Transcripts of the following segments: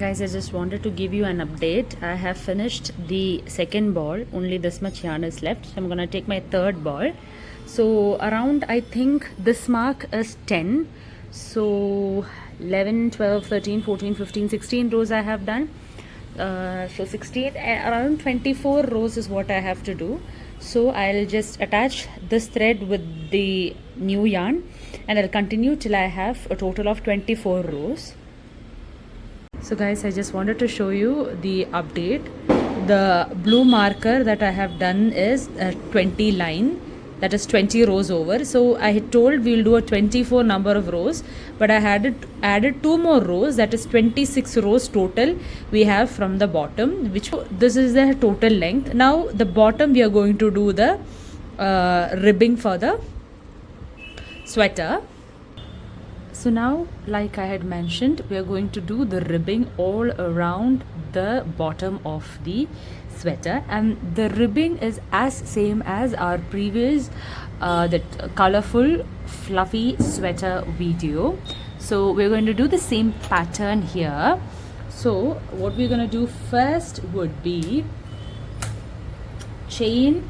Guys, I just wanted to give you an update. I have finished the second ball. Only this much yarn is left. So I'm going to take my third ball. So around, I think this mark is 10. So 11, 12, 13, 14, 15, 16 rows I have done. So 16, around 24 rows is what I have to do. So I'll just attach this thread with the new yarn and I'll continue till I have a total of 24 rows. So guys, I just wanted to show you the update. The blue marker that I have done is a 20 line, that is 20 rows over. So I had told we'll do a 24 number of rows, but I had added 2 more rows, that is 26 rows total we have from the bottom, which this is the total length. Now the bottom we are going to do the ribbing for the sweater. So now, like I had mentioned, we are going to do the ribbing all around the bottom of the sweater, and the ribbing is as same as our previous that colorful fluffy sweater video. So we're going to do the same pattern here. So what we're going to do first would be chain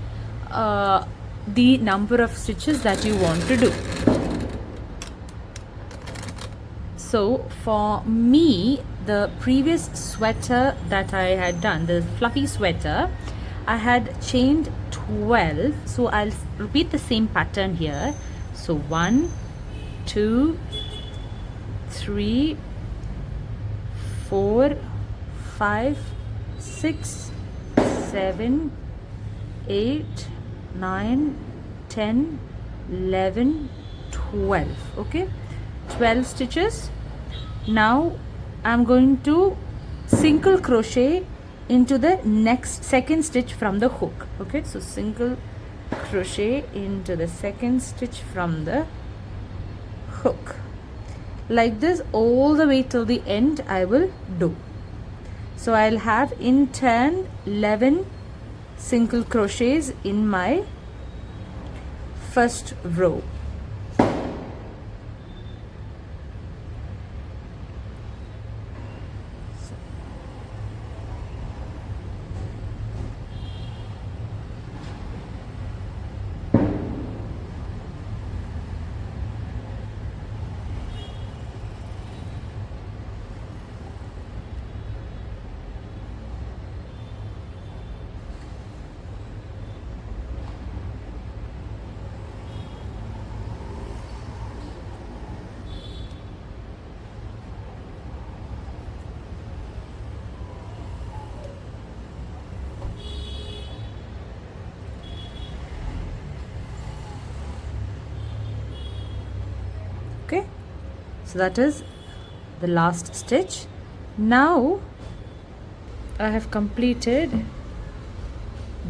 the number of stitches that you want to do. So for me, the previous sweater that I had done, the fluffy sweater, I had chained 12. So I'll repeat the same pattern here. So 1, 2, 3, 4, 5, 6, 7, 8, 9, 10, 11, 12. Okay, 12 stitches. Now I'm going to single crochet into the next second stitch from the hook. Okay, so single crochet into the second stitch from the hook, like this all the way till the end I will do. So I'll have in turn 11 single crochets in my first row. Okay, so that is the last stitch. Now I have completed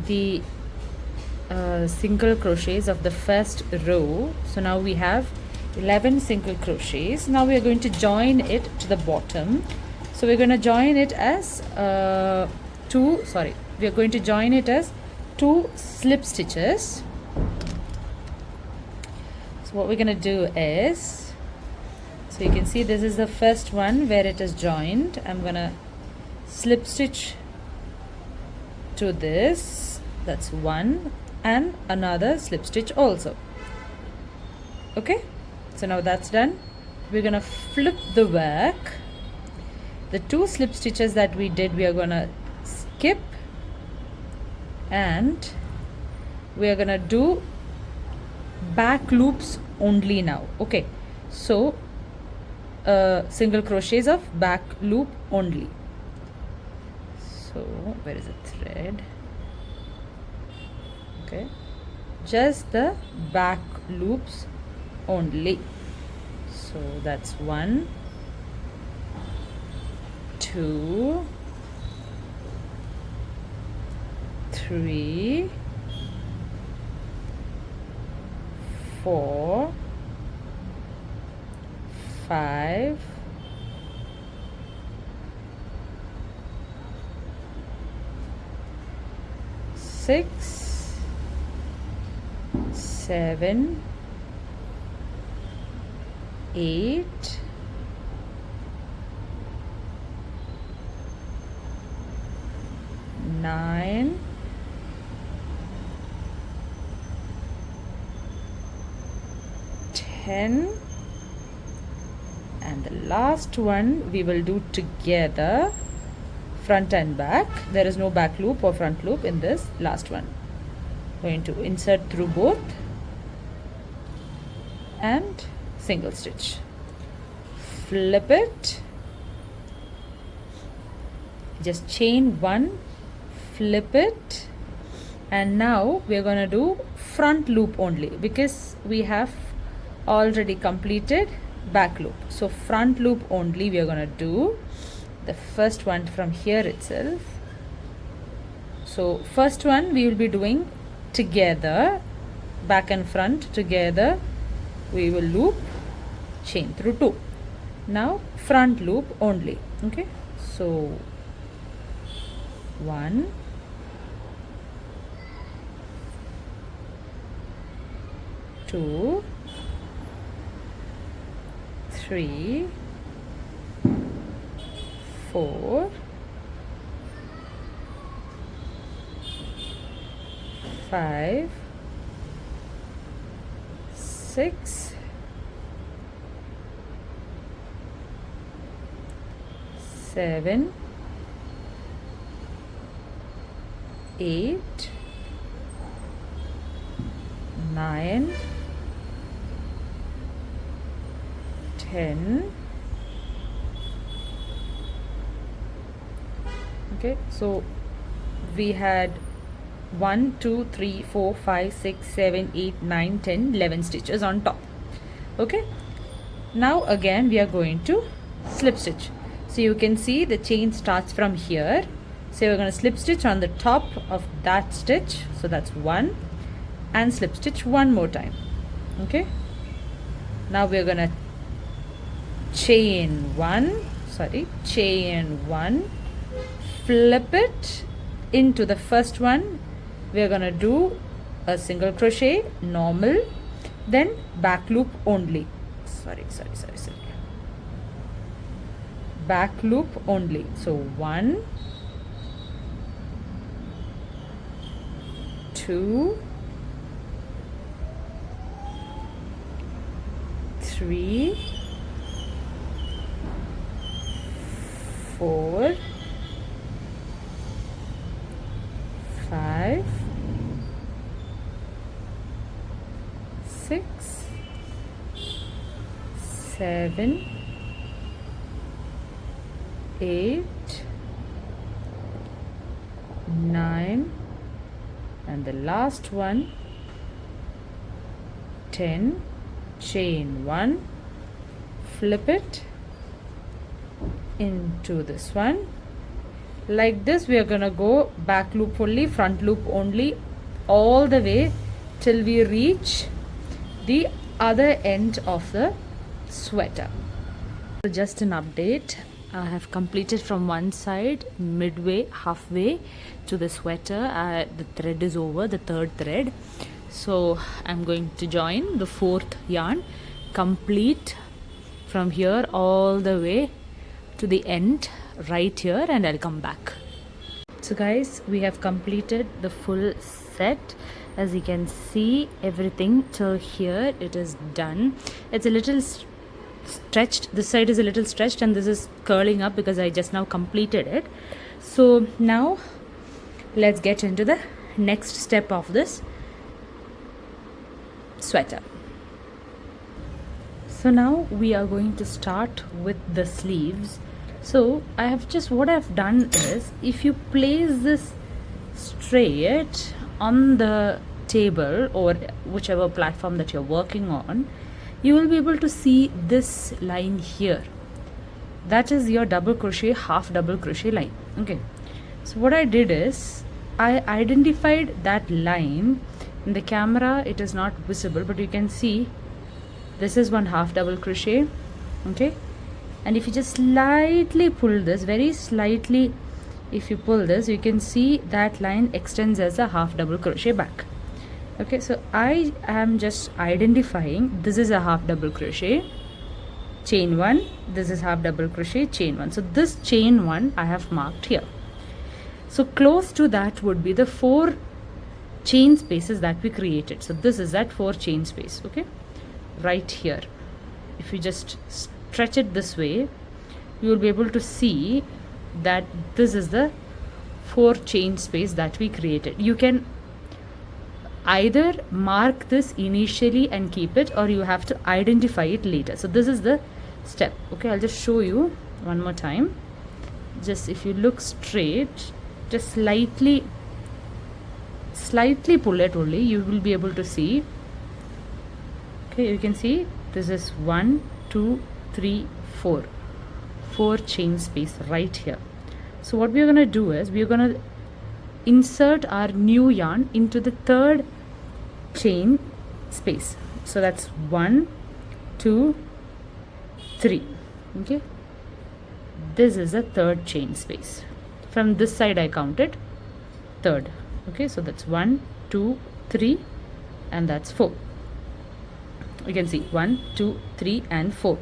the single crochets of the first row. So now we have 11 single crochets. Now we are going to join it to the bottom. So we're going to join it as we are going to join it as 2 slip stitches. So what we're going to do is, so you can see this is the first one where it is joined. I'm going to slip stitch to this, that's one, and another slip stitch also. Okay, so now that's done. We're going to flip the work. The 2 slip stitches that we did, we are going to skip, and we are going to do back loops only now. Okay, so single crochets of back loop only. So where is the thread? Okay, just the back loops only. So that's 1, 2, 3, 4, 5, 6, 7, 8, 9, 10, and the last one we will do together, front and back. There is no back loop or front loop in this last one. Going to insert through both and single stitch, flip it, just chain 1, flip it, and now we're going to do front loop only because we have already completed back loop. So front loop only we are going to do the first one from here itself. So first one we will be doing together, back and front together. We will loop, chain through 2. Now front loop only. Okay, so 1, 2, 3, 4, 5, 6, 7, 8, 9, 10. Okay, so we had 1, 2, 3, 4, 5, 6, 7, 8, 9, 10, 11 stitches on top. Okay, now again we are going to slip stitch. So you can see the chain starts from here. So we're going to slip stitch on the top of that stitch. So that's 1, and slip stitch one more time. Okay, now we're going to chain 1, flip it into the first one. We're going to do a single crochet normal, then back loop only. Back loop only. So 1, 2, 3, 4, 5, 6, 7, 8, 9, and the last one 10. Chain 1, flip it into this one. Like this we are gonna go back loop only, front loop only, all the way till we reach the other end of the sweater. So just an update, I have completed from one side, midway, halfway to the sweater. The thread is over, the third thread. So I'm going to join the fourth yarn, complete from here all the way to the end right here, and I'll come back. So guys, we have completed the full set. As you can see, everything till here it is done. It's a little stretched, this side is a little stretched, and this is curling up because I just now completed it. So now let's get into the next step of this sweater. So now we are going to start with the sleeves. So I have just, what I've done is, if you place this straight on the table or whichever platform that you're working on, you will be able to see this line here. That is your double crochet, half double crochet line. Okay, so what I did is I identified that line. In the camera it is not visible, but you can see this is one half double crochet. Okay, and if you just slightly pull this, very slightly, if you pull this, you can see that line extends as a half double crochet back. Okay, so I am just identifying this is a half double crochet, chain 1, this is half double crochet, chain 1. So this chain 1 I have marked here. So close to that would be the 4 chain spaces that we created. So this is that 4 chain space, okay, right here. If you just stretch it this way, you will be able to see that this is the 4 chain space that we created. You can either mark this initially and keep it, or you have to identify it later. So this is the step, okay. I'll just show you one more time. Just if you look straight, just slightly pull it only, you will be able to see. Okay, you can see this is 1 2 3 4 chain space right here. So what we're going to do is we're going to insert our new yarn into the 3rd chain space. So that's 1 2 3, okay. This is a 3rd chain space. From this side I counted 3rd, okay. So that's 1 2 3 and that's 4. You can see 1 2 3 and 4.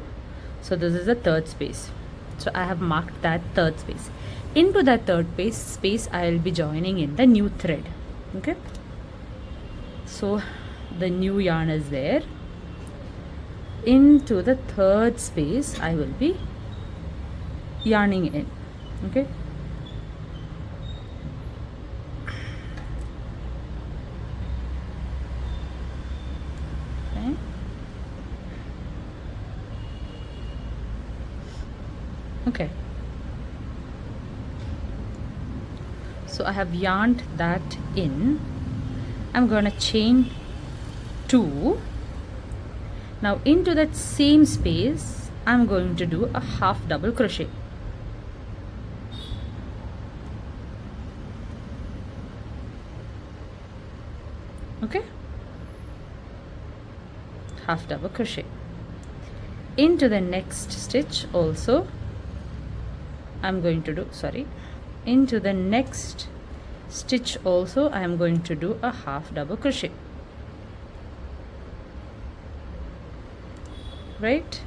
So this is the 3rd space. So I have marked that 3rd space. Into that 3rd space I will be joining in the new thread, okay. So the new yarn is there. Into the 3rd space I will be yarning in, okay. Okay, so I have yarned that in. I'm going to chain 2. Now into that same space I'm going to do a half double crochet. Okay, half double crochet. Into the next stitch also I'm going to do, into the next stitch also I am going to do a half double crochet, right.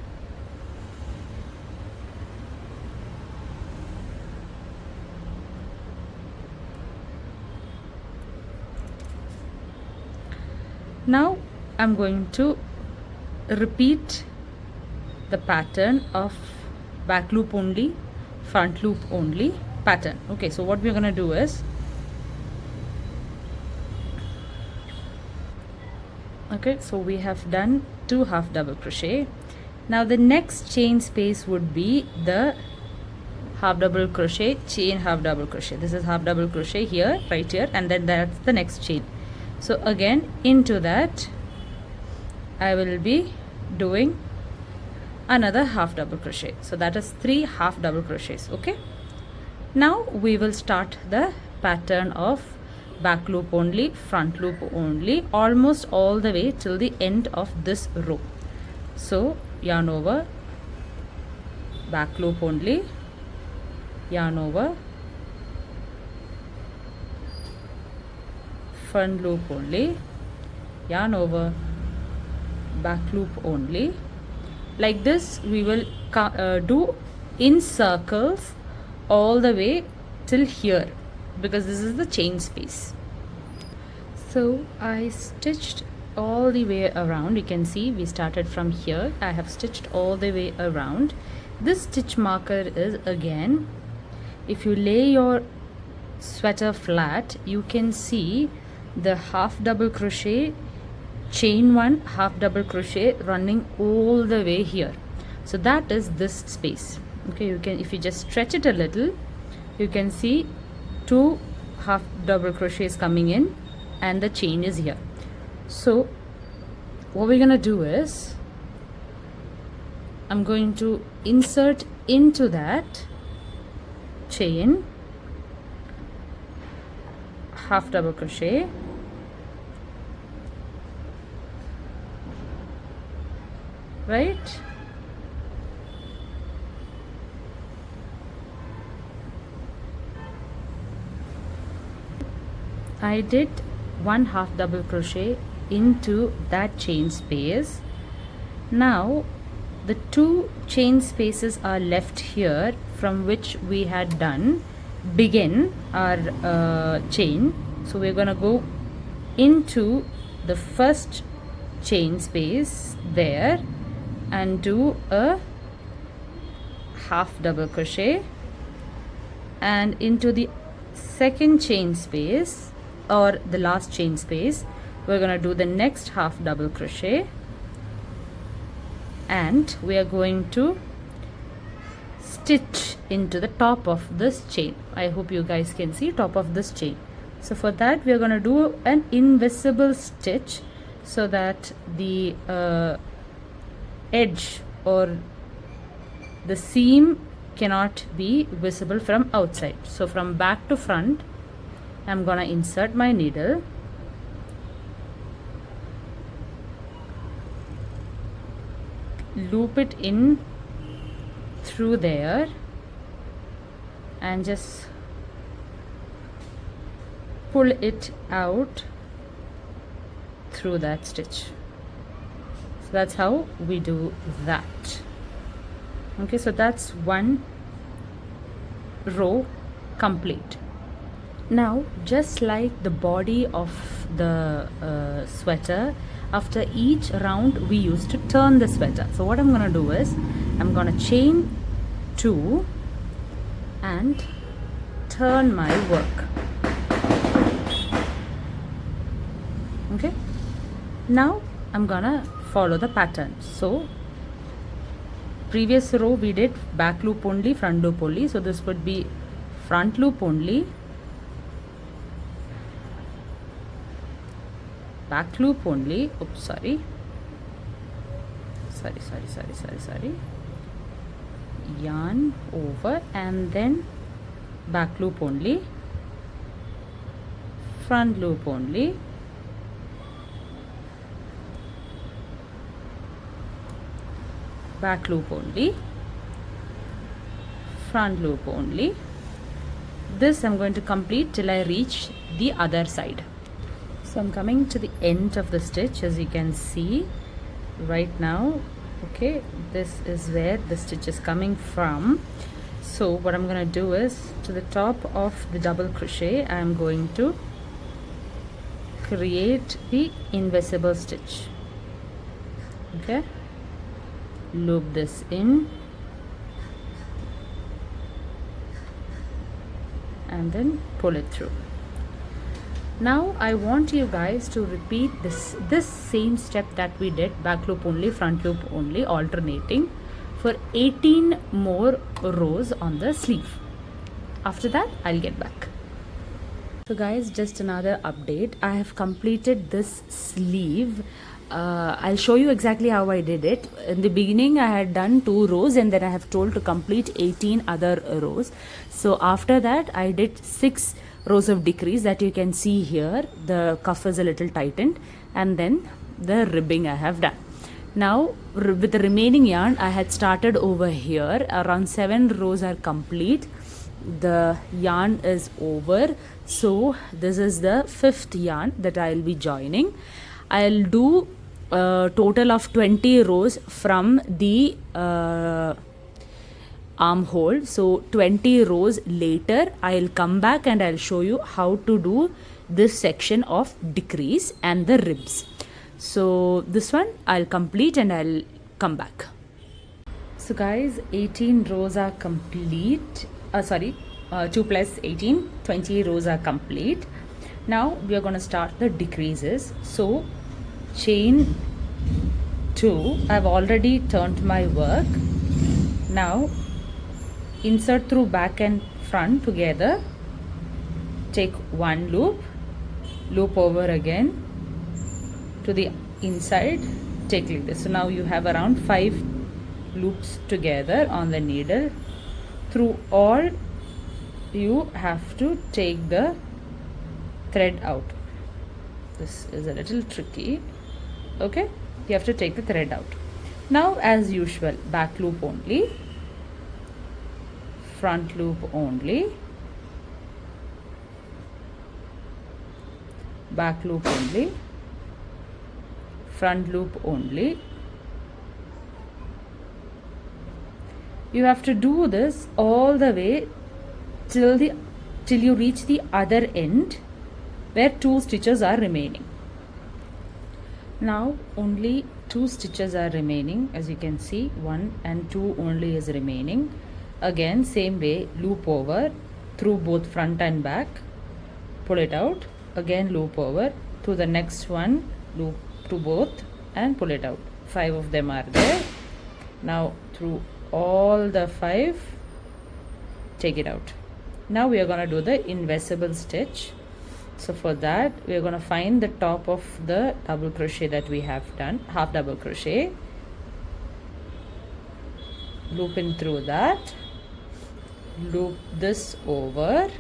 Now I'm going to repeat the pattern of back loop only, front loop only pattern. Okay, so what we're going to do is, okay, so we have done 2 half double crochet. Now the next chain space would be the half double crochet, chain half double crochet. This is half double crochet here, right here, and then that's the next chain. So again into that I will be doing another half double crochet. So that is 3 half double crochets, okay. Now we will start the pattern of back loop only, front loop only, almost all the way till the end of this row. So yarn over, back loop only, yarn over, front loop only, yarn over, back loop only. Like this we will do in circles all the way till here, because this is the chain space. So I stitched all the way around. You can see we started from here. I have stitched all the way around. This stitch marker is, again, if you lay your sweater flat, you can see the half double crochet, chain 1, half double crochet running all the way here. So that is this space. Okay, you can, if you just stretch it a little, you can see 2 half double crochets coming in and the chain is here. So what we're gonna do is, I'm going to insert into that chain half double crochet, right, I did 1 half double crochet into that chain space. Now the 2 chain spaces are left here from which we had done begin our chain. So we're gonna go into the first chain space there and do a half double crochet, and into the second chain space or the last chain space we're going to do the next half double crochet, and we are going to stitch into the top of this chain. I hope you guys can see top of this chain. So for that we are going to do an invisible stitch so that the edge or the seam cannot be visible from outside. So from back to front I'm gonna insert my needle, loop it in through there and just pull it out through that stitch. So that's how we do that. Okay, so that's one row complete. Now just like the body of the sweater, after each round we used to turn the sweater. So what I'm gonna do is I'm gonna chain 2 and turn my work. Okay, now I'm gonna follow the pattern. So previous row we did back loop only, front loop only, so this would be front loop only, back loop only, oops, sorry, yarn over and then back loop only, front loop only, back loop only, front loop only. This I'm going to complete till I reach the other side. So I'm coming to the end of the stitch, as you can see right now. Okay, this is where the stitch is coming from. So what I'm going to do is, to the top of the double crochet I'm going to create the invisible stitch. Okay, loop this in and then pull it through. Now I want you guys to repeat this same step that we did, back loop only, front loop only, alternating for 18 more rows on the sleeve. After that I'll get back. So guys, just another update. I have completed this sleeve. I'll show you exactly how I did it. In the beginning I had done 2 rows and then I have told to complete 18 other rows. So after that I did 6 rows of decrease that you can see here. The cuff is a little tightened and then the ribbing I have done. Now with the remaining yarn I had started over here. Around 7 rows are complete. The yarn is over. So this is the 5th yarn that I'll be joining. I'll do a total of 20 rows from the armhole. So 20 rows later I'll come back and I'll show you how to do this section of decrease and the ribs. So this one I'll complete and I'll come back. So guys, 18 rows are complete. 2 plus 18, 20 rows are complete. Now we are going to start the decreases. So chain 2, I've already turned my work. Now insert through back and front together, take 1 loop, loop over again to the inside, take like this. So now you have around 5 loops together on the needle. Through all you have to take the thread out. This is a little tricky. Okay, you have to take the thread out. Now as usual, back loop only, front loop only, back loop only, front loop only. You have to do this all the way till the till you reach the other end where 2 stitches are remaining. Now only 2 stitches are remaining, as you can see, 1 and 2 only is remaining. Again same way, loop over through both front and back, pull it out, again loop over to the next one, loop to both and pull it out. 5 of them are there. Now through all the 5, take it out. Now we are going to do the invisible stitch. So for that we are going to find the top of the double crochet that we have done, half double crochet, loop in through that, loop this over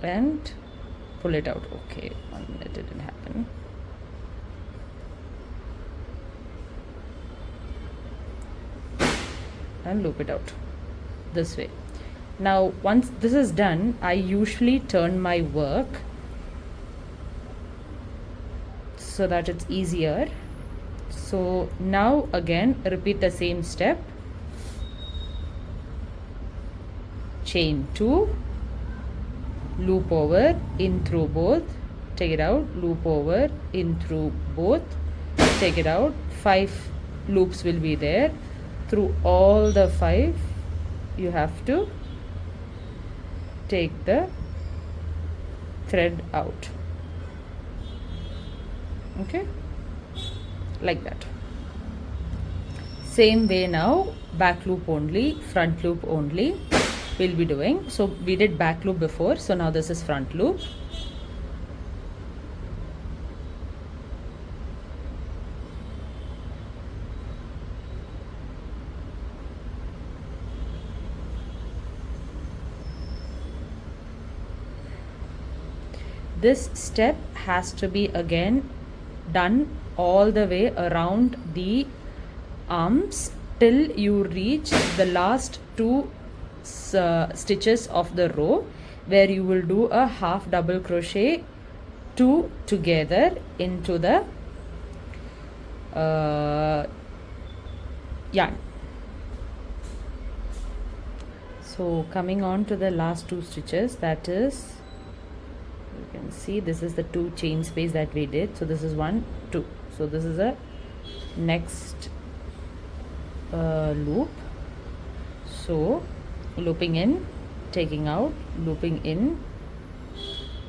and pull it out. Okay, 1 minute, it didn't happen. And loop it out this way. Now once this is done, I usually turn my work so that it's easier. So now again repeat the same step, chain 2, loop over, in through both, take it out, loop over, in through both, take it out. 5 loops will be there. Through all the 5 you have to take the thread out. Okay, like that. Same way now, back loop only, front loop only we'll be doing. So we did back loop before, so now this is front loop. This step has to be again done all the way around the arms till you reach the last 2 stitches of the row, where you will do a half double crochet 2 together into the yarn. So coming on to the last 2 stitches, that is, you can see this is the 2 chain space that we did. So this is 1, 2. So this is a next loop. So looping in, taking out, looping in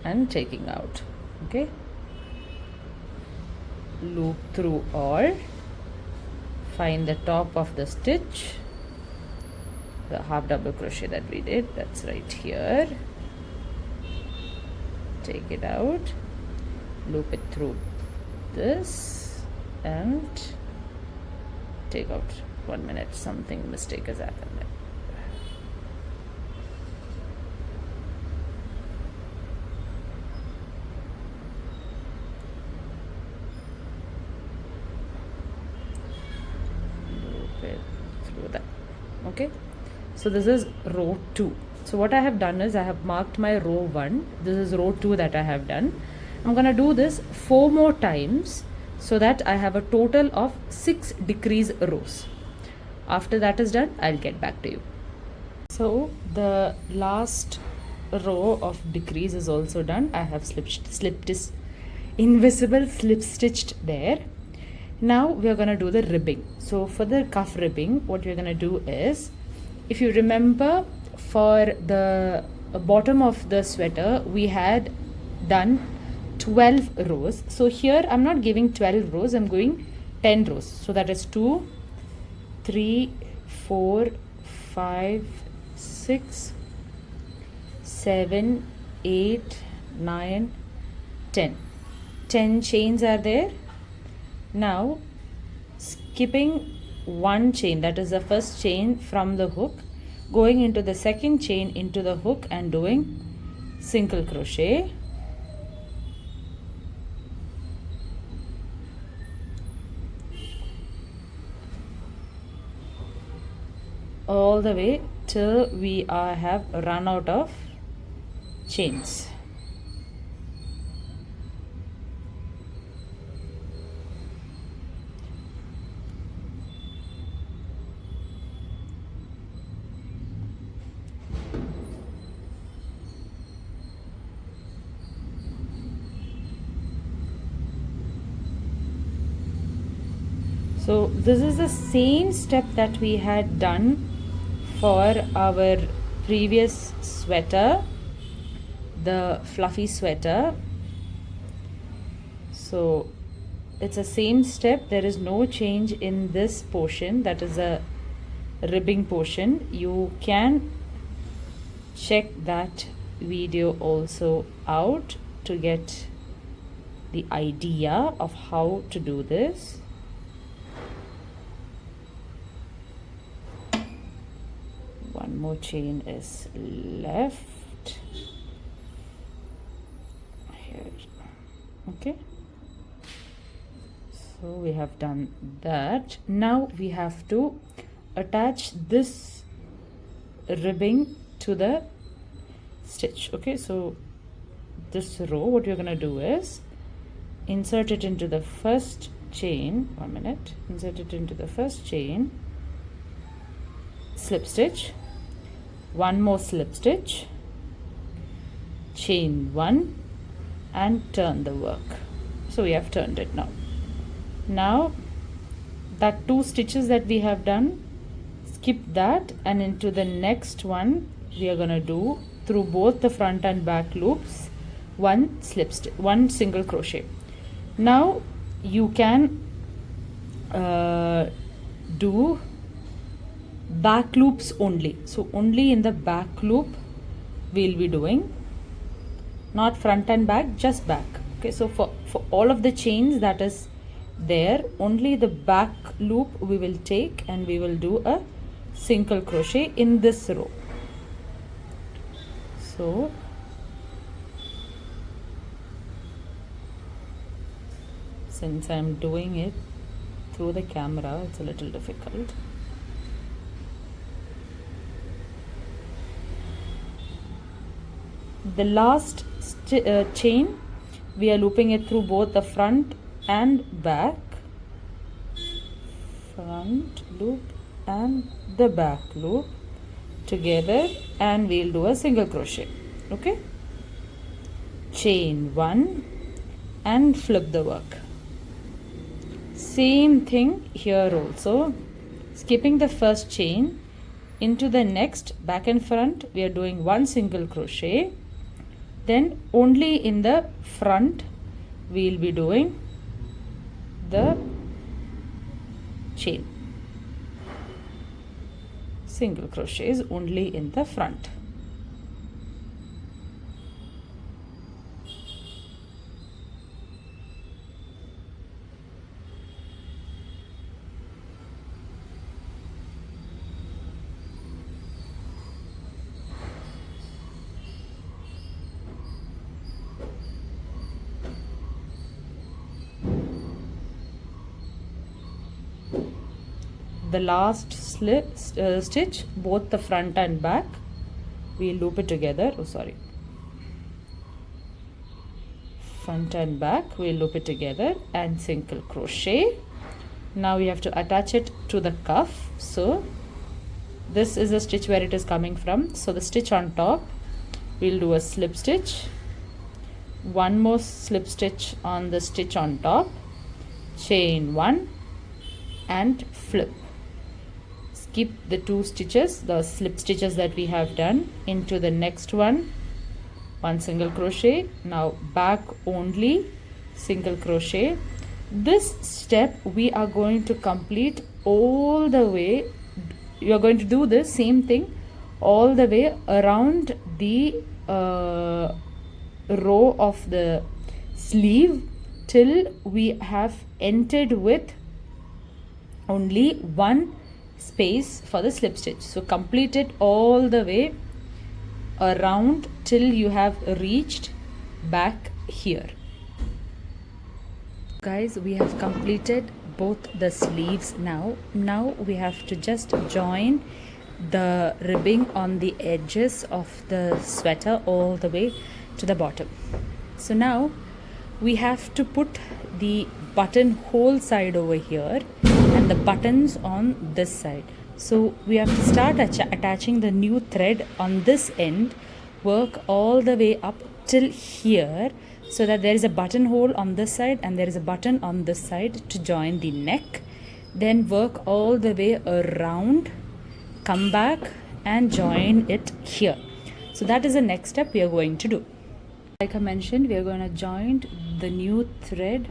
and taking out. Okay, loop through all, find the top of the stitch, the half double crochet that we did, that's right here, take it out, loop it through this and take out. 1 minute, something mistake has happened. Loop it through that. Okay, so this is row 2. So what I have done is I have marked my row 1. This is row 2 that I have done. I'm going to do this 4 more times so that I have a total of 6 decrease rows. After that is done, I'll get back to you. So the last row of decrease is also done. I have slipped this invisible slip stitched there. Now we are going to do the ribbing. So for the cuff ribbing, what we're going to do is, if you remember, for the bottom of the sweater we had done 12 rows. So here I'm not giving 12 rows, I'm going 10 rows. So that is 2, 3, 4, 5, 6, 7, 8, 9, 10. 10 chains are there. Now skipping 1 chain, that is the first chain from the hook, going into the second chain into the hook and doing single crochet, all the way till we have run out of chains. So this is the same step that we had done for our previous sweater, the fluffy sweater. So it's the same step. There is no change in this portion, that is a ribbing portion. You can check that video also out to get the idea of how to do this. One more chain is left here. Okay, so we have done that. Now we have to attach this ribbing to the stitch. Okay, so this row, what you're going to do is insert it into the first chain. Insert it into the first chain, slip stitch, one more slip stitch, chain one, and turn the work. So we have turned it now. Now that 2 stitches that we have done, skip that, and into the next one we are going to do through both the front and back loops one single crochet. Now you can do back loops only. So only in the back loop we'll be doing, not front and back, just back. Okay, so for all of the chains that is there, only the back loop we will take, and we will do a single crochet in this row. So since I'm doing it through the camera, it's a little difficult. The last chain, we are looping it through both the front and back, front loop and the back loop together, and we'll do a single crochet. Okay, chain one and flip the work. Same thing here also, skipping the first chain, into the next back and front we are doing one single crochet. Then only in the front we'll be doing the chain, single crochets only in the front. The last stitch, both the front and back, we loop it together. Front and back, we loop it together and single crochet. Now we have to attach it to the cuff. So this is the stitch where it is coming from. So the stitch on top, we'll do a slip stitch, one more slip stitch on the stitch on top, chain one and flip. Skip the 2 stitches, the slip stitches that we have done, into the next one single crochet. Now back only, single crochet. This step we are going to complete all the way. You are going to do the same thing all the way around the row of the sleeve till we have entered with only one space for the slip stitch. So complete it all the way around till you have reached back here. Guys, we have completed both the sleeves. Now we have to just join the ribbing on the edges of the sweater all the way to the bottom. So now we have to put the buttonhole side over here and the buttons on this side. So we have to start attaching the new thread on this end, work all the way up till here, so that there is a buttonhole on this side and there is a button on this side to join the neck. then work all the way around, come back and join it here. So that is the next step we are going to do. Like I mentioned, we are going to join the new thread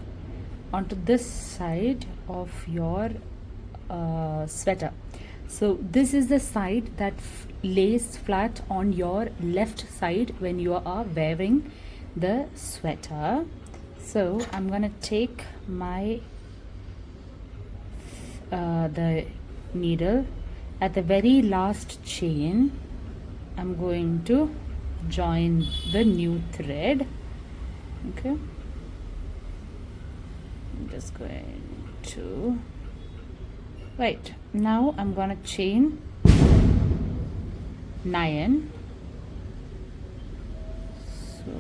onto this side of your sweater. So this is the side that lays flat on your left side when you are wearing the sweater. So I'm gonna take my the needle at the very last chain. I'm going to join the new thread. Okay, I'm just going to right now I'm gonna chain 9. So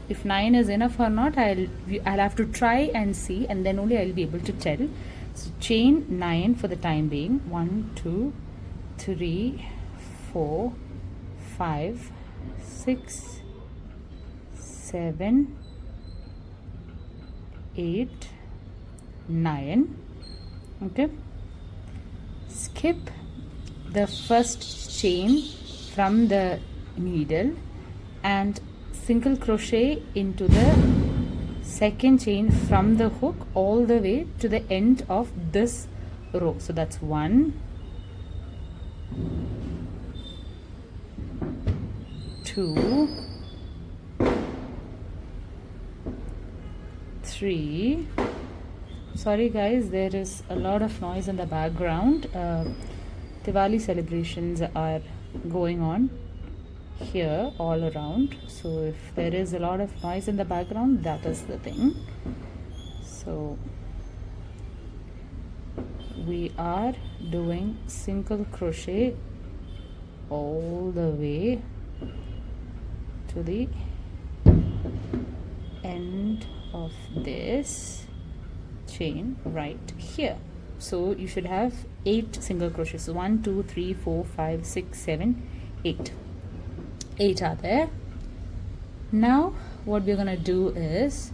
if 9 is enough or not, I'll have to try and see, and then only I'll be able to tell. So chain 9 for the time being. 1 2 3 4 5 6 7 8 9. Okay, skip the first chain from the needle and single crochet into the second chain from the hook all the way to the end of this row. So that's 1 2 3. Sorry guys, there is a lot of noise in the background. Diwali celebrations are going on here all around, so if there is a lot of noise in the background, that is the thing. So we are doing single crochet all the way to the end of this chain right here. So you should have 8 single crochets. So 1 2 3 4 5 6 7 8. 8 are there. Now what we're going to do is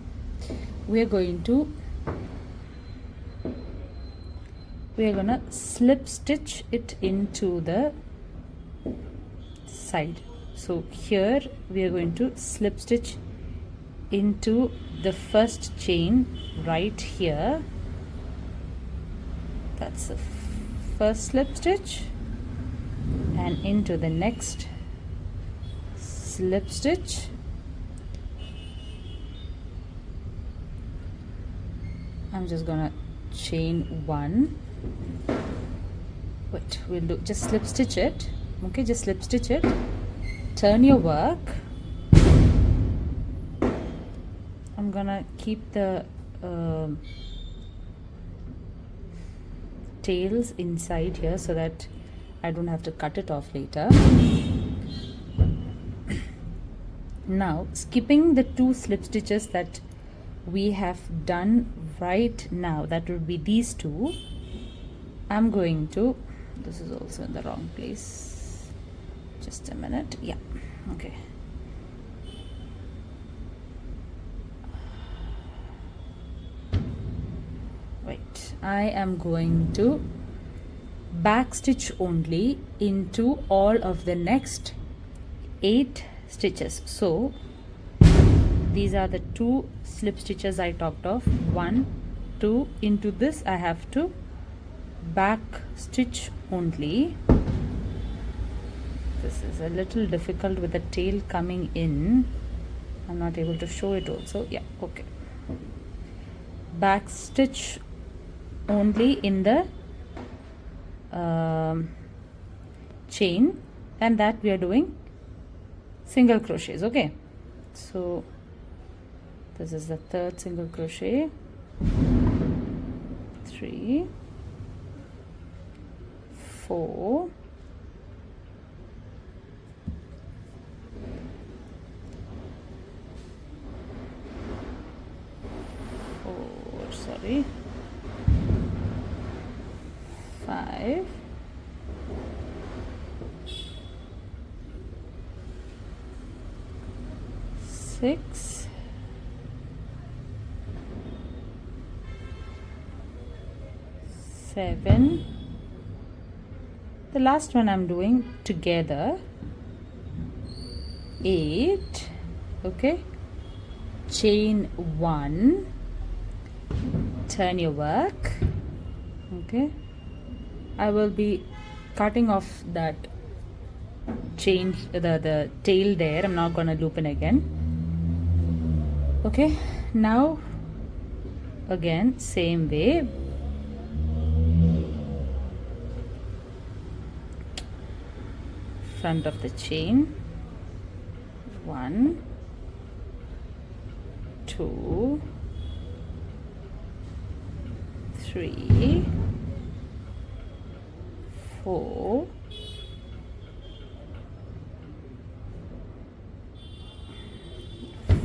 we're going to slip stitch it into the side. So here we are going to slip stitch into the first chain right here. That's the first slip stitch, and into the next slip stitch. I'm just gonna chain 1. Wait, we'll do just slip stitch it. Okay, just slip stitch it. Turn your work. I'm gonna keep the tails inside here so that I don't have to cut it off later. Now skipping the 2 slip stitches that we have done right now, that would be these 2. I'm going to, this is also in the wrong place, just a minute. Yeah, okay. Wait, I am going to back stitch only into all of the next 8 stitches. So these are the 2 slip stitches I talked of. 1 2 into this I have to back stitch only. This is a little difficult with the tail coming in. I'm not able to show it also. Yeah, okay. Back stitch only in the chain, and that we are doing single crochets. Okay, so this is the 3rd single crochet. 3 4 sorry 5 6 7 7. The last one I'm doing together, 8. Okay, chain 1, turn your work. Okay, I will be cutting off that chain, the tail there. I'm not gonna loop in again. Okay, now again same way, front of the chain, 1, 2, 3, 4,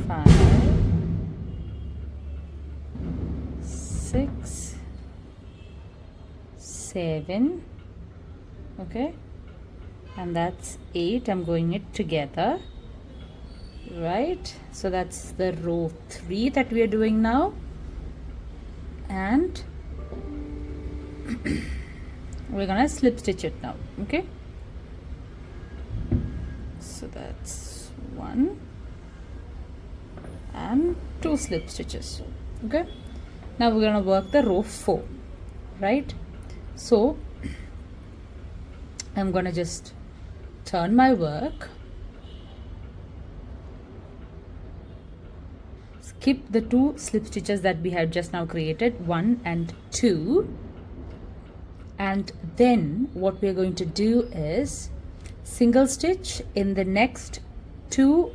5, 6, 7. Okay, and that's 8. I'm going it together, right? So that's the row 3 that we are doing now, and we're gonna slip stitch it now. Okay, so that's 1 and 2 slip stitches. Okay, now we're gonna work the row 4, right? So I'm gonna just turn my work, skip the 2 slip stitches that we have just now created, 1 and 2, and then what we are going to do is single stitch in the next 2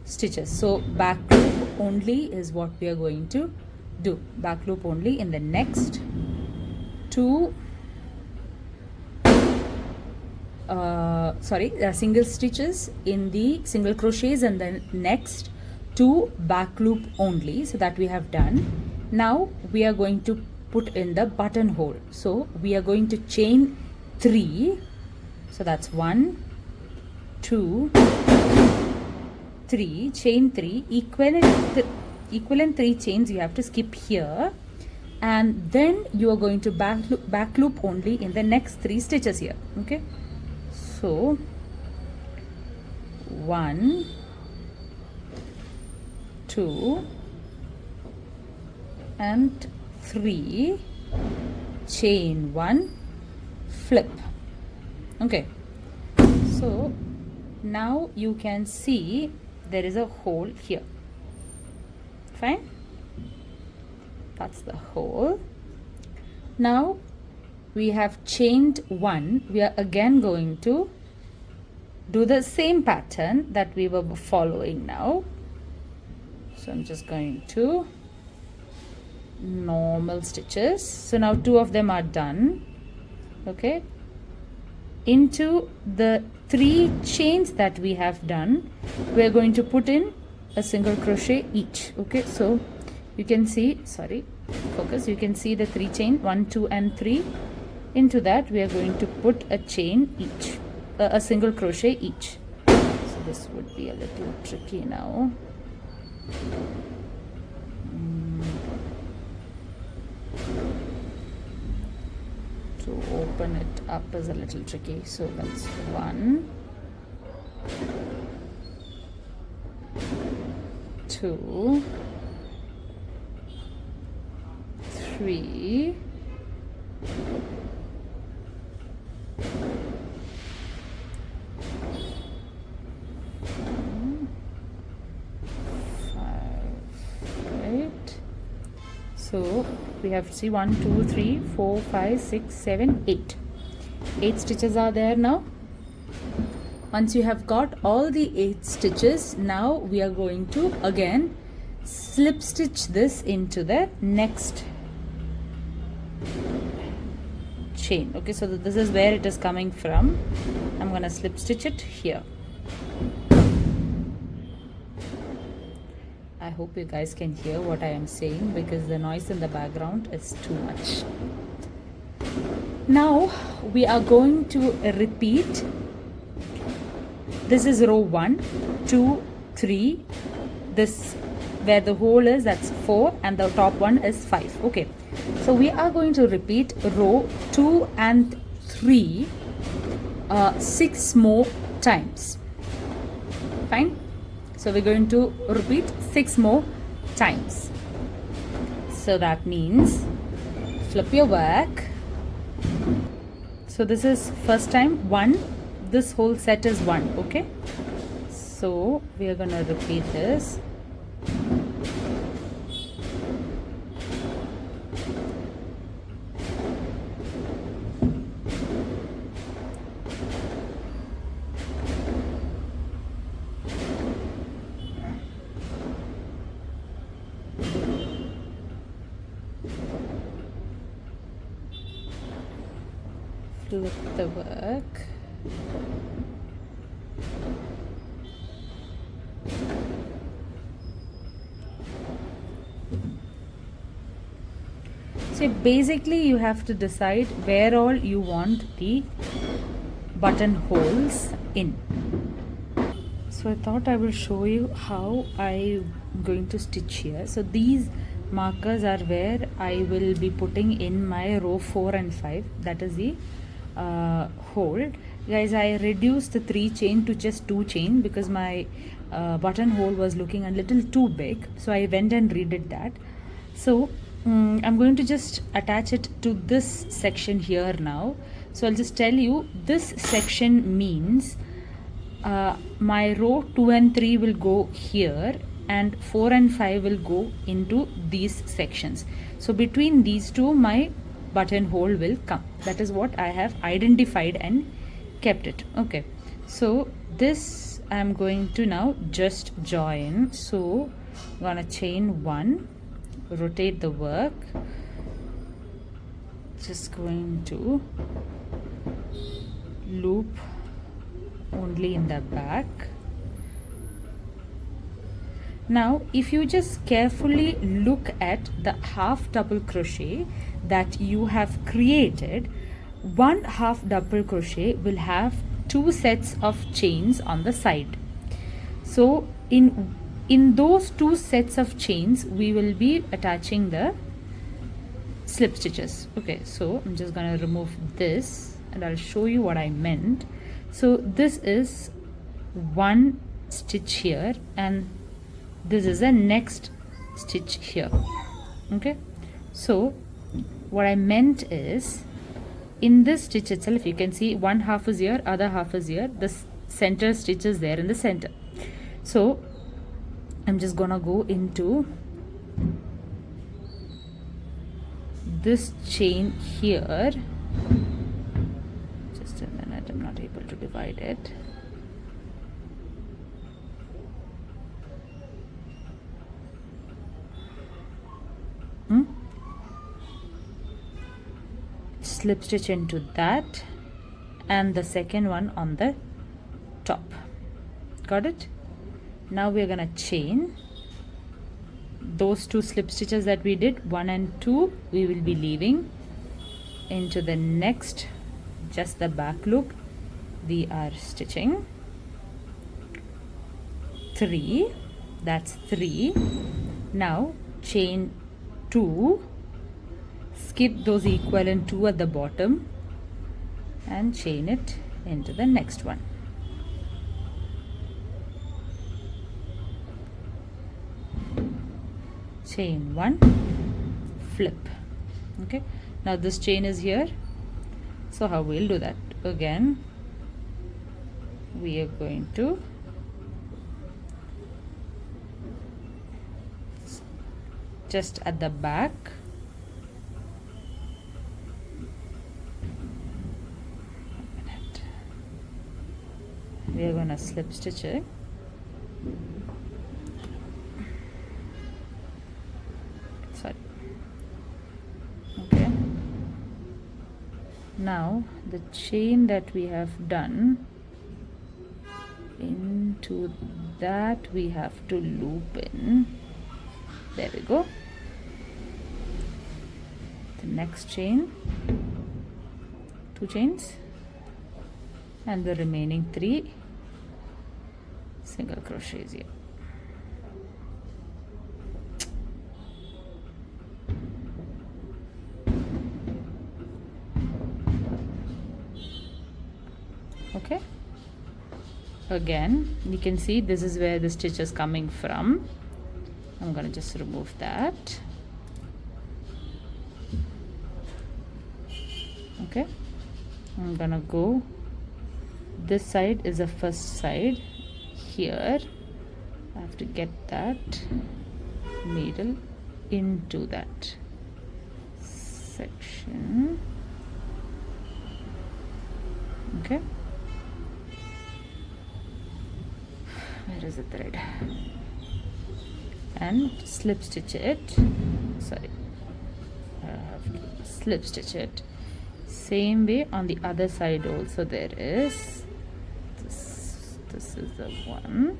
stitches. So back loop only is what we are going to do, back loop only in the next 2 single stitches in the single crochets, and then next 2 back loop only. So that we have done. Now we are going to put in the buttonhole. So we are going to chain 3. So that's 1, 2, 3, chain 3, equivalent 3 chains you have to skip here, and then you are going to back loop only in the next 3 stitches here. Okay, so 1, 2 and 3, chain 1, flip. Okay, so now you can see there is a hole here. Fine, that's the hole. Now we have chained 1. We are again going to do the same pattern that we were following now. So I'm just going to normal stitches. So now 2 of them are done. Okay, into the 3 chains that we have done, we are going to put in a single crochet each. Okay, so you can see, sorry, focus, you can see the 3 chain, 1, 2 and 3. Into that we are going to put a chain each, a single crochet each. So this would be a little tricky now. To open it up is a little tricky. So that's 1, 2, 3, 5, 8. So we have, see, 1, 2, 3, 4, 5, 6, 7, 8. 8 stitches are there now. Once you have got all the 8 stitches, now we are going to again slip stitch this into the next chain. Okay, so this is where it is coming from. I'm gonna slip stitch it here. I hope you guys can hear what I am saying, because the noise in the background is too much. Now we are going to repeat. This is row 1, 2, 3. This where the hole is, that's 4, and the top one is 5. Okay, so we are going to repeat row 2 and 3 6 more times. Fine, so we're going to repeat 6 more times. So that means flip your work. So this is first time 1, this whole set is 1. Okay, so we are going to repeat this. Flip the work. So basically you have to decide where all you want the buttonholes in. So I thought I will show you how I'm going to stitch here. So these markers are where I will be putting in my row 4 and 5, that is the hole. Guys, I reduced the 3 chain to just 2 chain because my buttonhole was looking a little too big, so I went and redid that. So I'm going to just attach it to this section here now. So I'll just tell you, this section means my row 2 and 3 will go here and 4 and 5 will go into these sections. So between these two my buttonhole will come. That is what I have identified and kept it. Okay, so this I'm going to now just join. So I'm gonna chain 1, rotate the work, just going to loop only in the back. Now if you just carefully look at the half double crochet that you have created, one half double crochet will have 2 sets of chains on the side. So in those 2 sets of chains we will be attaching the slip stitches. Okay, so I'm just gonna remove this and I'll show you what I meant. So this is 1 stitch here and this is the next stitch here. Okay, so what I meant is, in this stitch itself you can see one half is here, other half is here, the center stitch is there in the center. So I'm just gonna go into this chain here. Just a minute, I'm not able to divide it. Slip stitch into that and the second one on the top. Got it? Now we are gonna chain those 2 slip stitches that we did, 1 and 2 we will be leaving into the next, just the back loop we are stitching 3, that's 3. Now chain 2, skip those equivalent 2 at the bottom and chain it into the next one. Chain 1, flip. Okay, now this chain is here. So how we'll do that? Again we are going to just at the back we are going to slip stitch it. Sorry. Okay. Now the chain that we have done, into that we have to loop in. There we go. The next chain, 2 chains, and the remaining 3 single crochets here. Okay, again you can see this is where the stitch is coming from. I'm going to just remove that. Okay, I'm gonna go, this side is the first side here. I have to get that needle into that section. Okay, where is the thread? And slip stitch it. Sorry, I have to slip stitch it. Same way on the other side also there is this is the one,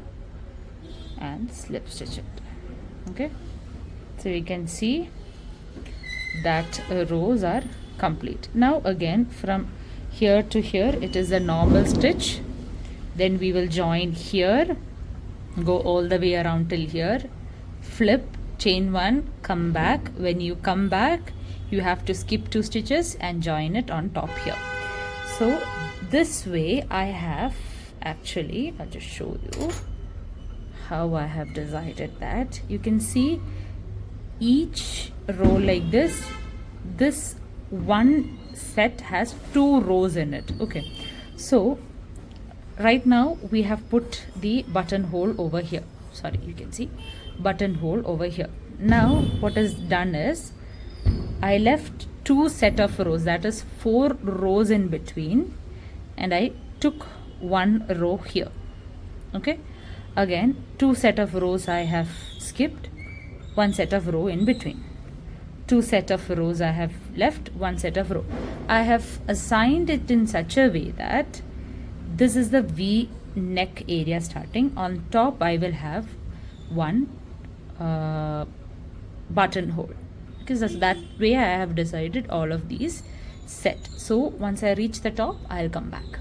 and slip stitch it. Okay, so you can see that rows are complete. Now again from here to here it is a normal stitch, then we will join here, go all the way around till here, flip, chain one, come back. When you come back you have to skip 2 stitches and join it on top here. So this way I have actually, I'll just show you how I have decided that. You can see each row like this, this one set has 2 rows in it. Okay, so right now we have put the buttonhole over here. Sorry, you can see buttonhole over here. Now what is done is I left 2 set of rows, that is 4 rows in between, and I took 1 row here. Okay, again 2 set of rows I have skipped, 1 set of row in between, 2 set of rows I have left, 1 set of row. I have assigned it in such a way that this is the V neck area starting. On top I will have 1 buttonhole, because that way I have decided all of these set. So once I reach the top I'll come back.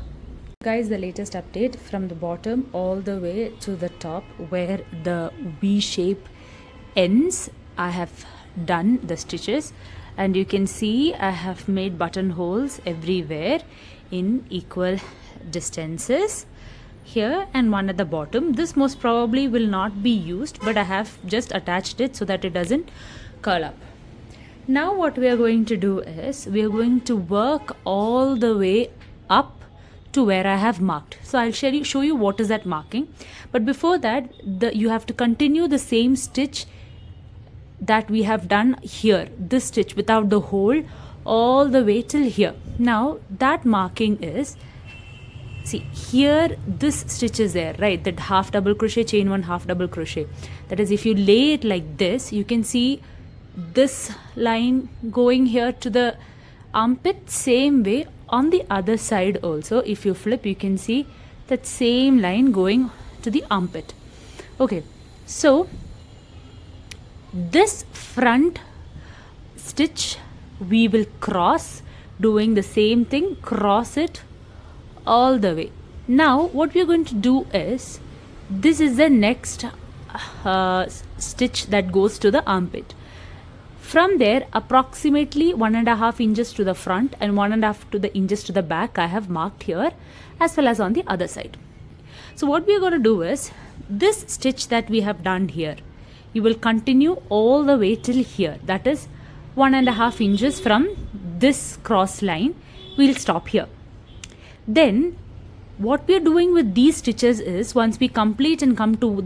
Guys, the latest update from the bottom all the way to the top where the V shape ends, I have done the stitches, and you can see I have made buttonholes everywhere in equal distances here and 1 at the bottom. This most probably will not be used, but I have just attached it so that it doesn't curl up. Now what we are going to do is we are going to work all the way up to where I have marked. So I'll show you what is that marking, but before that you have to continue the same stitch that we have done here, this stitch without the hole, all the way till here. Now that marking is, see here this stitch is there, right, that half double crochet, chain 1, half double crochet. That is, if you lay it like this, you can see this line going here to the armpit. Same way on the other side also, if you flip you can see that same line going to the armpit. Okay, so this front stitch we will cross, doing the same thing, cross it all the way. Now what we are going to do is, this is the next stitch that goes to the armpit. From there approximately 1.5 inches to the front and 1.5 inches to the back I have marked here, as well as on the other side. So what we are going to do is, this stitch that we have done here, you will continue all the way till here, that is 1.5 inches from this cross line. We'll stop here. Then what we are doing with these stitches is, once we complete and come to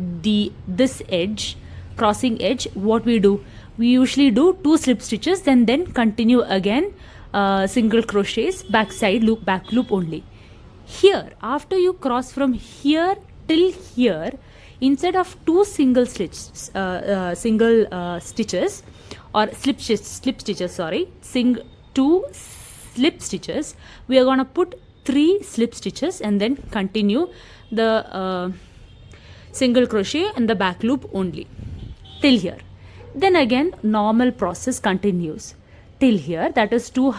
this edge, crossing edge, what we do, we usually do 2 slip stitches and then continue again single crochets, back side loop, back loop only. Here after you cross from here till here, instead of 2 single stitches or slip stitches, sorry, 2 slip stitches, we are going to put 3 slip stitches and then continue the single crochet and the back loop only till here. Then again normal process continues till here, that is 2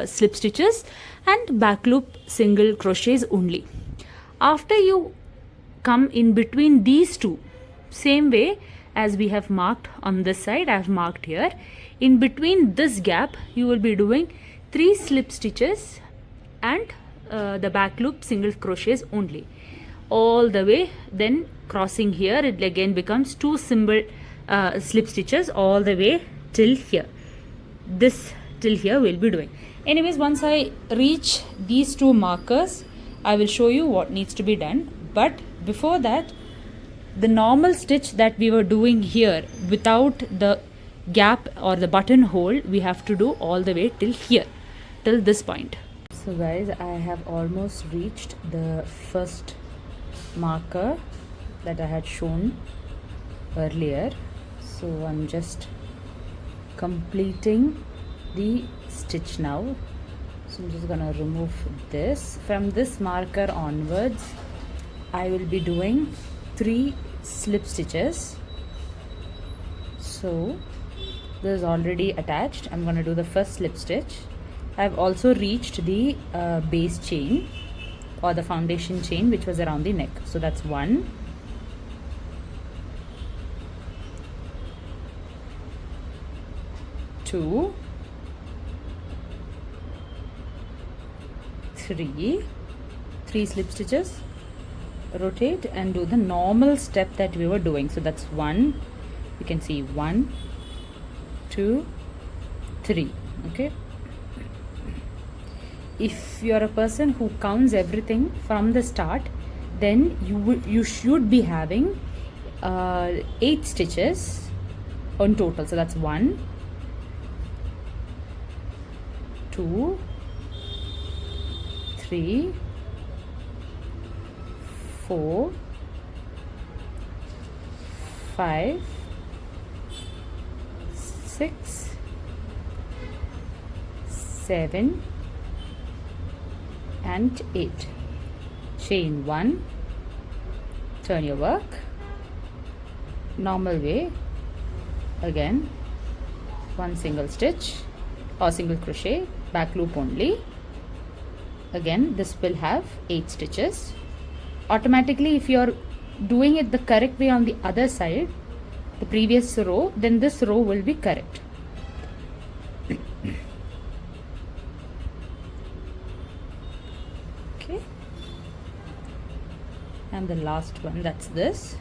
slip stitches and back loop single crochets only. After you come in between these 2, same way as we have marked on this side, I have marked here, in between this gap you will be doing 3 slip stitches and the back loop single crochets only all the way, then crossing here it again becomes 2 slip stitches all the way till here. This till here we'll be doing. Anyways, once I reach these 2 markers, I will show you what needs to be done. But before that, the normal stitch that we were doing here without the gap or the buttonhole, we have to do all the way till here, till this point. So guys, I have almost reached the first marker that I had shown earlier. So I'm just completing the stitch now. So I'm just gonna remove this. From this marker onwards, I will be doing 3 slip stitches. So this is already attached. I'm gonna do the first slip stitch. I've also reached the base chain or the foundation chain which was around the neck. So that's 1, 2, 3 slip stitches. Rotate and do the normal step that we were doing. So that's 1, you can see 1, 2, 3. Okay, if you are a person who counts everything from the start, then you should be having 8 stitches on total. So that's 1, 2, 3, 4, 5, 6, 7 and 8. Chain 1, turn your work, normal way, again 1 single stitch or single crochet, back loop only. Again this will have 8 stitches. Automatically, if you are doing it the correct way on the other side, the previous row, then this row will be correct. Okay, and the last one, that's this.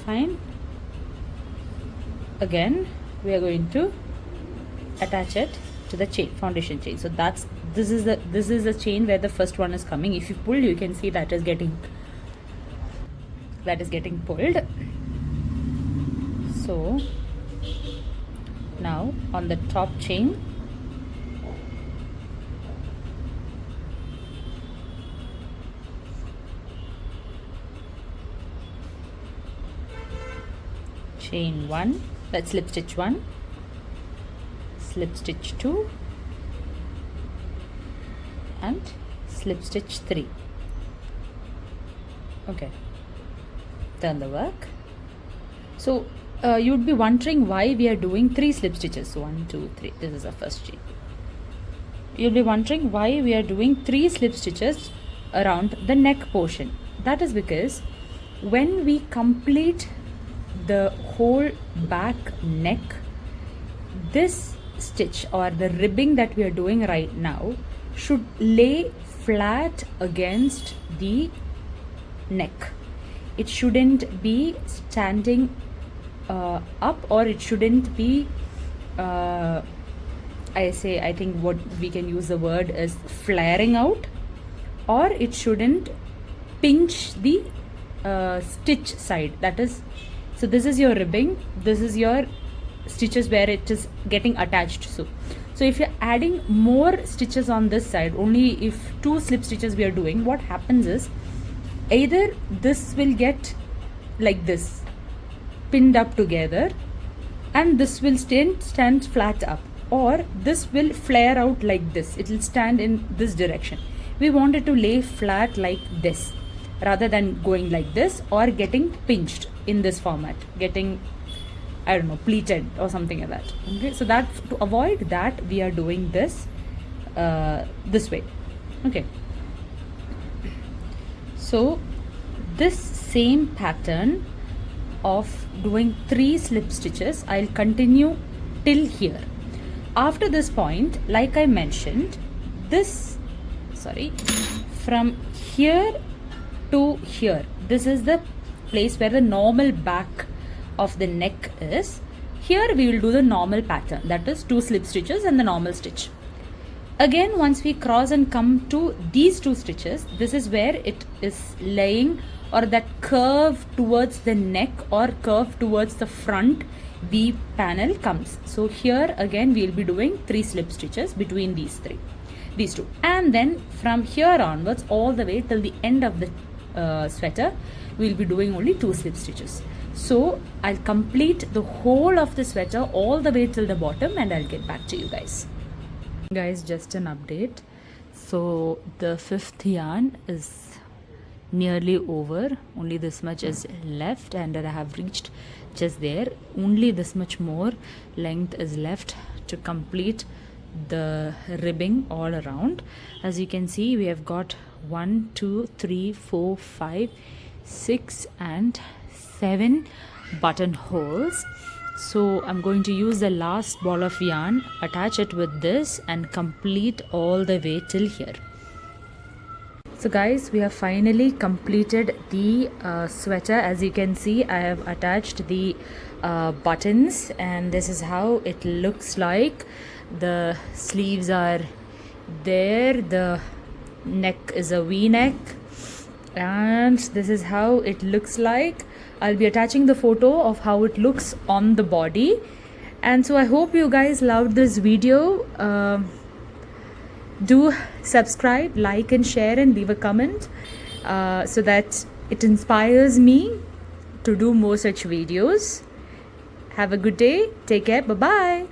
Fine. Again we are going to attach it to the chain, foundation chain. So this is the chain where the first one is coming. If you pull, you can see that is getting pulled. So now on the top chain, chain 1, that's slip stitch 1, slip stitch 2 and slip stitch 3. Okay, turn the work. So you'd be wondering why we are doing 3 slip stitches. 1, 2, 3. This is our first chain. You'll be wondering why we are doing 3 slip stitches around the neck portion. That is because when we complete the whole back neck, this stitch or the ribbing that we are doing right now should lay flat against the neck. It shouldn't be standing up, or it shouldn't be I think what we can use the word is flaring out, or it shouldn't pinch the stitch side. That is, so this is your ribbing, this is your stitches where it is getting attached. So if you're adding more stitches on this side, only if 2 slip stitches we are doing, what happens is either this will get like this pinned up together and this will stand flat up, or this will flare out like this, it will stand in this direction. We want it to lay flat like this rather than going like this or getting pinched in this format, getting, I don't know, pleated or something like that. Okay, so that to avoid that we are doing this this way. Okay, so this same pattern of doing 3 slip stitches I'll continue till here. After this point, like I mentioned, this, sorry, from here to here, this is the place where the normal back of the neck is. Here we will do the normal pattern, that is 2 slip stitches and the normal stitch. Again, once we cross and come to these 2 stitches, this is where it is laying, or that curve towards the neck or curve towards the front V panel comes. So here again we will be doing 3 slip stitches between these two, and then from here onwards all the way till the end of the sweater we will be doing only 2 slip stitches. So I'll complete the whole of the sweater all the way till the bottom, and I'll get back to you guys. Guys, just an update. So the 5th yarn is nearly over, only this much is left, and I have reached just there. Only this much more length is left to complete the ribbing all around. As you can see, we have got 1 2 3 4 5 6 and 7 buttonholes. So I'm going to use the last ball of yarn, attach it with this, and complete all the way till here. So guys, we have finally completed the sweater. As you can see, I have attached the buttons, and this is how it looks like. The sleeves are there, the neck is a V-neck, and this is how it looks like. I'll be attaching the photo of how it looks on the body. And so I hope you guys loved this video. Do subscribe, like and share, and leave a comment so that it inspires me to do more such videos. Have a good day. Take care. Bye bye.